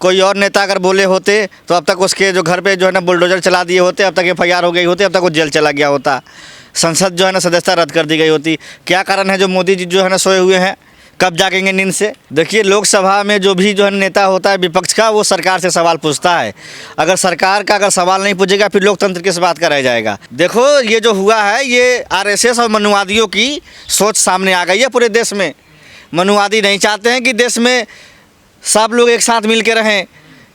कोई और नेता अगर बोले होते तो अब तक उसके जो घर पे जो है ना बुलडोजर चला दिए होते, अब तक FIR हो गई होती, अब तक वो जेल चला गया होता, संसद जो है ना सदस्यता रद्द कर दी गई होती। क्या कारण है जो मोदी जी जो है ना सोए हुए हैं, कब जागेंगे नींद से? देखिए, लोकसभा में जो भी जो है नेता होता है विपक्ष का, वो सरकार से सवाल पूछता है। अगर सरकार का अगर सवाल नहीं पूछेगा फिर लोकतंत्र किस बात का रह जाएगा? देखो, ये जो हुआ है ये RSS और मनुवादियों की सोच सामने आ गई है पूरे देश में। मनुवादी नहीं चाहते हैं कि देश में सब लोग एक साथ मिल के रहें।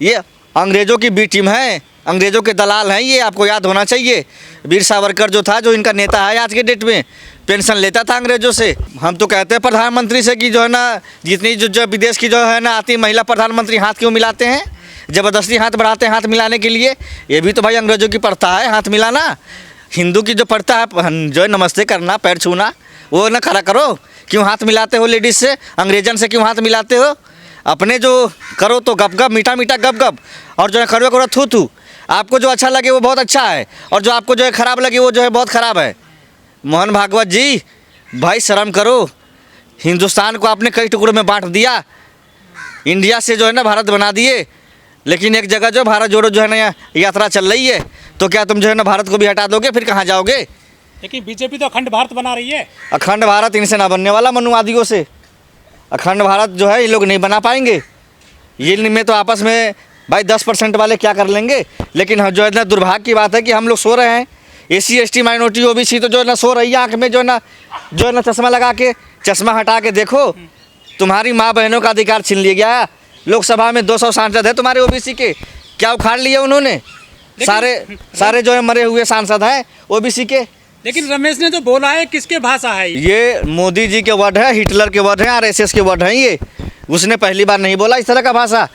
ये अंग्रेज़ों की बी टीम है, अंग्रेज़ों के दलाल हैं, ये आपको याद होना चाहिए। वीर सावरकर जो था, जो इनका नेता है आज के डेट में, पेंशन लेता था अंग्रेज़ों से। हम तो कहते हैं प्रधानमंत्री से कि जो है ना जितनी जो विदेश की जो है ना आती महिला प्रधानमंत्री हाथ क्यों मिलाते हैं, ज़बरदस्ती हाथ बढ़ाते हैं हाथ मिलाने के लिए। ये भी तो भाई अंग्रेज़ों की प्रथा है हाथ मिलाना। हिंदू की जो प्रथा है जो है नमस्ते करना, पैर छूना, वो ना खड़ा करो। क्यों हाथ मिलाते हो लेडीज़ से, अंग्रेजन से क्यों हाथ मिलाते हो? अपने जो करो तो गप गप, मीठा मीठा गप गप, और जो है कड़वा कड़वा थू थू। आपको जो अच्छा लगे वो बहुत अच्छा है, और जो आपको जो है ख़राब लगे वो जो है बहुत ख़राब है। मोहन भागवत जी, भाई शर्म करो। हिंदुस्तान को आपने कई टुकड़ों में बांट दिया, इंडिया से जो है ना भारत बना दिए, लेकिन एक जगह जो भारत जोड़ो जो है ना यात्रा चल रही है, तो क्या तुम जो है ना भारत को भी हटा दोगे? फिर कहाँ जाओगे? लेकिन बीजेपी तो अखंड भारत बना रही है। अखंड भारत इनसे ना बनने वाला, मनुवादियों से। अखंड भारत जो है ये लोग नहीं बना पाएंगे। ये इनमें तो आपस में भाई 10% वाले क्या कर लेंगे। लेकिन जो है ना दुर्भाग्य की बात है कि हम लोग सो रहे हैं। SC ST माइनॉरिटी OBC तो जो है ना सो रही है, आँख में जो है ना चश्मा लगा के, चश्मा हटा के देखो, तुम्हारी माँ बहनों का अधिकार छीन लिया गया। लोकसभा में 200 सांसद है तुम्हारे OBC के, क्या उखाड़ लिए उन्होंने? सारे जो है मरे हुए सांसद हैं OBC के। लेकिन रमेश ने जो बोला है किसके भाषा है ये मोदी जी के वर्ड है, हिटलर के वर्ड है, RSS के वर्ड हैं ये। उसने पहली बार नहीं बोला इस तरह का भाषा।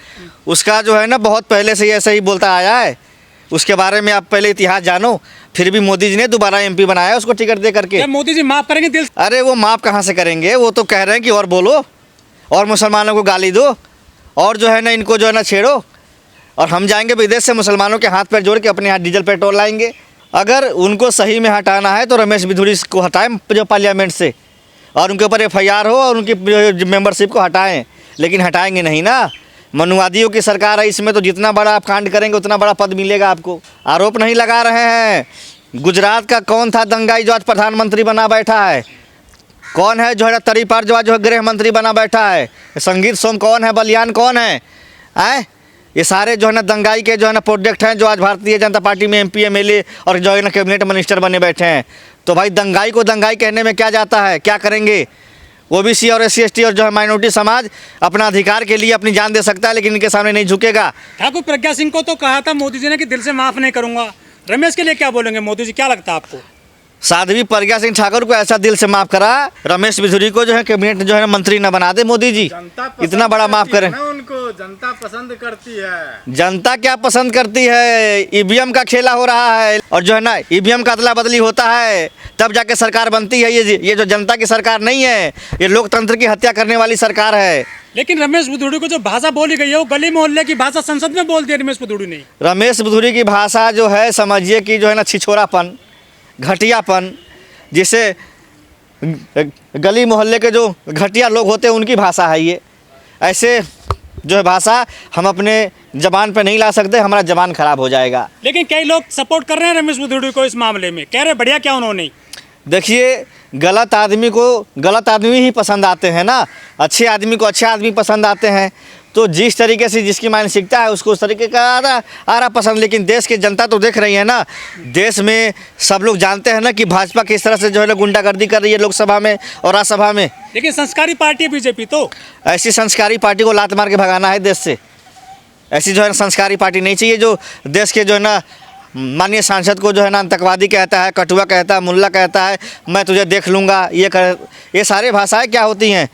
उसका जो है ना बहुत पहले से ऐसे ही बोलता आया है। उसके बारे में आप पहले इतिहास जानो। फिर भी मोदी जी ने दोबारा MP बनाया उसको टिकट दे करके। क्या मोदी जी माफ़ करेंगे दिल? अरे वो माफ़ कहाँ से करेंगे? वो तो कह रहे हैं कि और बोलो, और मुसलमानों को गाली दो, और जो है ना इनको जो है ना छेड़ो, और हम जाएंगे विदेश से मुसलमानों के हाथ पैर जोड़ के अपने यहाँ डीजल पेट्रोल लाएंगे। अगर उनको सही में हटाना है तो रमेश बिधूड़ी को हटाएं जो पार्लियामेंट से, और उनके ऊपर FIR हो और उनकी मेंबरशिप को हटाएं। लेकिन हटाएंगे नहीं ना, मनुवादियों की सरकार है इसमें, तो जितना बड़ा आप कांड करेंगे उतना बड़ा पद मिलेगा आपको। आरोप नहीं लगा रहे हैं। गुजरात का कौन था दंगाई जो आज प्रधानमंत्री बना बैठा है? कौन है जो है तरीपार जो आज जो है गृह मंत्री बना बैठा है? संगीत सोम कौन है? बलियान कौन है? ये सारे जो है ना दंगाई के जो है ना प्रोडक्ट हैं, जो आज भारतीय जनता पार्टी में MP MLA और जो है ना कैबिनेट मिनिस्टर बने बैठे हैं। तो भाई दंगाई को दंगाई कहने में क्या जाता है? क्या करेंगे? OBC और SC ST और जो है माइनॉरिटी समाज अपना अधिकार के लिए अपनी जान दे सकता है, लेकिन इनके सामने नहीं झुकेगा। ठाकुर प्रज्ञा सिंह को तो कहा था मोदी जी ने कि दिल से माफ़ नहीं करूँगा। रमेश के लिए क्या बोलेंगे मोदी जी, क्या लगता है आपको? साध्वी प्रज्ञा सिंह ठाकुर को ऐसा दिल से माफ़ करा, रमेश बिधूड़ी को जो है कैबिनेट जो है मंत्री न बना दे मोदी जी। इतना बड़ा माफ़ करें। उनको जनता पसंद करती है। जनता क्या पसंद करती है? EVM का खेला हो रहा है, और जो है ना EVM का अदला बदली होता है तब जाके सरकार बनती है। ये जो जनता की सरकार नहीं है, ये लोकतंत्र की हत्या करने वाली सरकार है। लेकिन रमेश बिधूड़ी को जो भाषा बोली गई है वो गली मोहल्ले की भाषा संसद में बोल दी रमेश बिधूड़ी ने। रमेश बिधूड़ी की भाषा जो है समझिए कि जो है ना छिछोरापन, घटियापन, जिसे गली मोहल्ले के जो घटिया लोग होते हैं उनकी भाषा है ये। ऐसे जो है भाषा हम अपने जबान पे नहीं ला सकते, हमारा जबान खराब हो जाएगा। लेकिन कई लोग सपोर्ट कर रहे हैं रमेश बिधूड़ी को इस मामले में, कह रहे बढ़िया क्या उन्होंने। देखिए, गलत आदमी को गलत आदमी ही पसंद आते हैं ना, अच्छे आदमी को अच्छे आदमी पसंद आते हैं। तो जिस तरीके से जिसकी मानसिकता है उसको उस तरीके का आ रहा पसंद। लेकिन देश की जनता तो देख रही है ना, देश में सब लोग जानते हैं ना कि भाजपा किस तरह से जो है ना गुंडागर्दी कर रही है लोकसभा में और राज्यसभा में। लेकिन संस्कारी पार्टी है बीजेपी, तो ऐसी संस्कारी पार्टी को लात मार के भगाना है देश से। ऐसी जो है ना संस्कारी पार्टी नहीं चाहिए जो देश के जो है ना माननीय सांसद को जो है ना आतंकवादी कहता है, कटुआ कहता है, मुल्ला कहता है, मैं तुझे देख लूँगा, ये सारे भाषाएँ क्या होती हैं।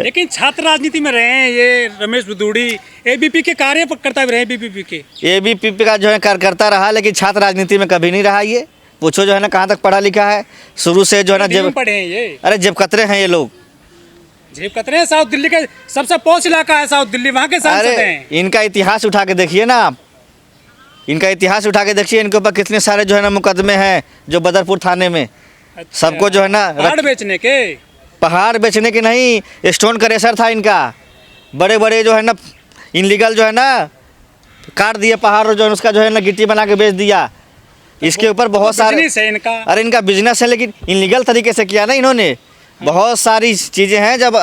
लेकिन छात्र राजनीति में रहे हैं ये रमेश बिधूड़ी, ABP के कार्यकर्ता भी रहे, ABP का जो है कार्यकर्ता रहा, लेकिन छात्र राजनीति में कभी नहीं रहा। ये पूछो जो है ना कहाँ तक पढ़ा लिखा है। शुरू से जो है ना जेब पढ़े हैं ये। अरे जेब कतरे हैं ये लोग, जेब कतरे हैं। साउथ दिल्ली के सबसे पॉश इलाका है साउथ दिल्ली, वहाँ के सांसद हैं। इनका इतिहास उठा के देखिए ना आप, इनका इतिहास उठा के देखिए, इनके ऊपर कितने सारे जो है ना मुकदमे हैं जो बदरपुर थाने में। अच्छा, सबको जो है ना पहाड़ बेचने के नहीं, स्टोन क्रेशर था इनका। बड़े बड़े जो है ना इनलीगल जो है ना काट दिए पहाड़, जो है उसका जो है ना गिट्टी बना के बेच दिया। इसके ऊपर बहुत सारे, बिजनेस है इनका। अरे इनका बिजनेस है, लेकिन इनलीगल तरीके से किया ना इन्होंने। बहुत सारी चीज़ें हैं, जब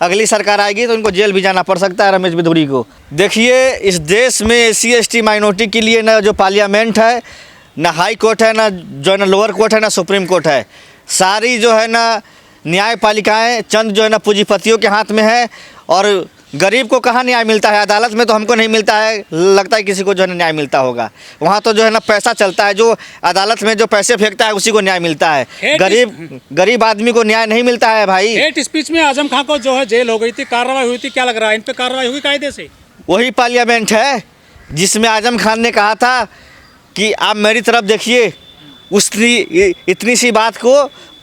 अगली सरकार आएगी तो इनको जेल भी जाना पड़ सकता है रमेश बिधूरी को। देखिए, इस देश में SC ST माइनॉरिटी के लिए ना जो पार्लियामेंट है, ना हाई कोर्ट है, ना जो है ना लोअर कोर्ट है, ना सुप्रीम कोर्ट है। सारी जो है ना न्यायपालिकाएं चंद जो है ना पूंजीपतियों के हाथ में है। और गरीब को कहाँ न्याय मिलता है? अदालत में तो हमको नहीं मिलता है, लगता है किसी को जो है ना न्याय मिलता होगा। वहाँ तो जो है ना पैसा चलता है, जो अदालत में जो पैसे फेंकता है उसी को न्याय मिलता है। गरीब आदमी को न्याय नहीं मिलता है भाई। हेट स्पीच में आजम खान को जो है जेल हो गई थी, कार्रवाई हुई थी, क्या लग रहा है इन पे कार्रवाई हुई कायदे से? वही पार्लियामेंट है जिसमें आजम खान ने कहा था कि आप मेरी तरफ देखिए। इतनी सी बात को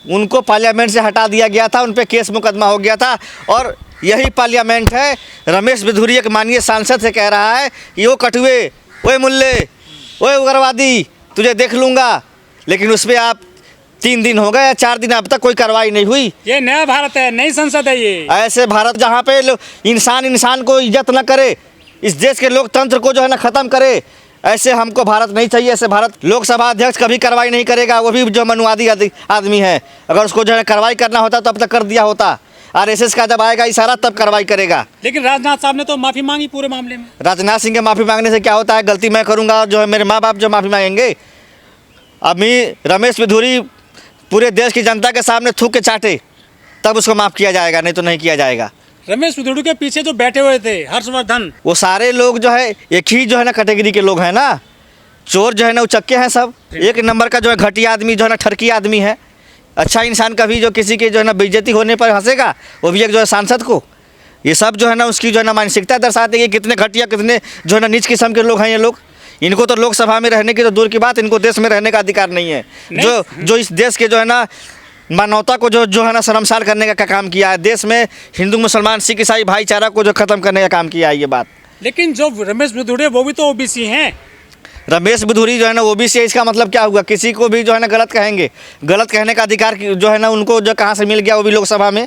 उनको पार्लियामेंट से हटा दिया गया था, उन पे केस मुकदमा हो गया था। और यही पार्लियामेंट है, रमेश बिधूरी एक माननीय सांसद से कह रहा है कि वो कटुए, ओए मुल्ले, ओए उग्रवादी, तुझे देख लूँगा। लेकिन उस पर आप 3 दिन हो गए या 4 दिन, अब तक कोई कार्रवाई नहीं हुई। ये नया भारत है, नई संसद है ये। ऐसे भारत जहाँ पे इंसान को इज्जत न करे, इस देश के लोकतंत्र को जो है ना ख़त्म करे, ऐसे हमको भारत नहीं चाहिए। ऐसे भारत लोकसभा अध्यक्ष कभी कार्रवाई नहीं करेगा, वो भी जो मनुवादी आदमी है। अगर उसको जो है कार्रवाई करना होता तो अब तक कर दिया होता। RSS का जब आएगा इशारा तब कार्रवाई करेगा। लेकिन राजनाथ साहब ने तो माफ़ी मांगी पूरे मामले में। राजनाथ सिंह के माफ़ी मांगने से क्या होता है? गलती मैं करूँगा, जो है मेरे माँ बाप जो माफ़ी मांगेंगे। अभी रमेश बिधूरी पूरे देश की जनता के सामने थूक के चाटे, तब उसको माफ़ किया जाएगा, नहीं तो नहीं किया जाएगा। रमेश बिधूरी के पीछे जो बैठे हुए थे हर्षवर्धन, वो सारे लोग जो है एक ही जो है ना कैटेगरी के लोग हैं ना। चोर जो है ना उचक्के हैं सब। एक नंबर का जो है घटिया आदमी, जो है ना ठरकी आदमी है। अच्छा इंसान कभी जो किसी के जो है ना बेइज्जती होने पर हंसेगा, वो भी एक जो है सांसद को। ये सब जो है ना उसकी जो है ना मानसिकता दर्शाते हैं कि कितने घटिया, कितने जो है ना नीच किस्म के लोग हैं ये लोग। इनको तो लोकसभा में रहने की तो दूर की बात, इनको देश में रहने का अधिकार नहीं है। जो इस देश के जो है ना मानवता को जो है ना शर्मसार करने का काम किया है, देश में हिंदू मुसलमान सिख ईसाई भाईचारा को जो ख़त्म करने का काम किया है ये बात। लेकिन जो रमेश बिधूरी वो भी तो OBC हैं। रमेश बिधूरी जो है ना OBC है, इसका मतलब क्या हुआ? किसी को भी जो है ना गलत कहेंगे, गलत कहने का अधिकार जो है ना उनको जो कहाँ से मिल गया? वो भी लोकसभा में।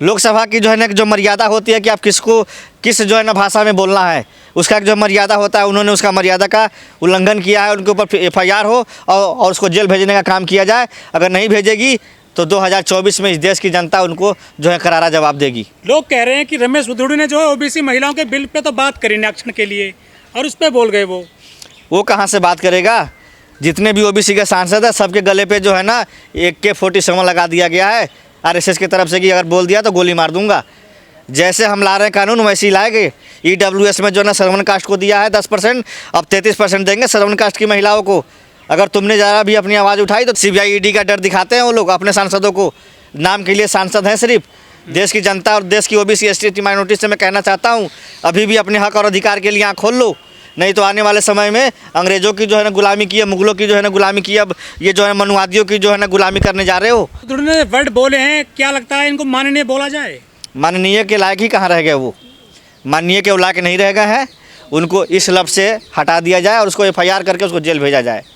लोकसभा की जो है ना जो मर्यादा होती है कि आप किस जो है ना भाषा में बोलना है, उसका जो मर्यादा होता है, उन्होंने उसका मर्यादा का उल्लंघन किया है। उनके ऊपर FIR हो और उसको जेल भेजने का काम किया जाए। अगर नहीं भेजेगी तो 2024 में इस देश की जनता उनको जो है करारा जवाब देगी। लोग कह रहे हैं कि रमेश बिधूरी ने जो है OBC महिलाओं के बिल पे तो बात करी निरीक्षण के लिए, और उस पर बोल गए। वो कहाँ से बात करेगा? जितने भी OBC के सांसद है सबके गले पे जो है ना AK-47 लगा दिया गया है RSS की तरफ से कि अगर बोल दिया तो गोली मार दूंगा। जैसे हम ला रहे हैं कानून वैसे ही लाएंगे। EWS में जो है ना श्रवण कास्ट को दिया है 10%, अब 33% देंगे श्रवण कास्ट की महिलाओं को। अगर तुमने ज़रा भी अपनी आवाज़ उठाई तो CBI ED का डर दिखाते हैं वो लोग अपने सांसदों को। नाम के लिए सांसद हैं सिर्फ। देश की जनता और देश की OBC ST माइनॉरिटी से मैं कहना चाहता हूँ, अभी भी अपने हक और अधिकार के लिए आँख खोल लो, नहीं तो आने वाले समय में अंग्रेज़ों की जो है ना गुलामी की है, मुगलों की जो है ना गुलामी की, अब ये जो है मनुवादियों की जो है ना गुलामी करने जा रहे हो। बिधूरी ने वर्ड बोले हैं, क्या लगता है इनको माननीय बोला जाए? माननीय के लायक ही कहाँ रह गए वो? माननीय के लायक नहीं रह गए हैं। उनको इस लफ्ज़ से हटा दिया जाए और उसको FIR करके उसको जेल भेजा जाए।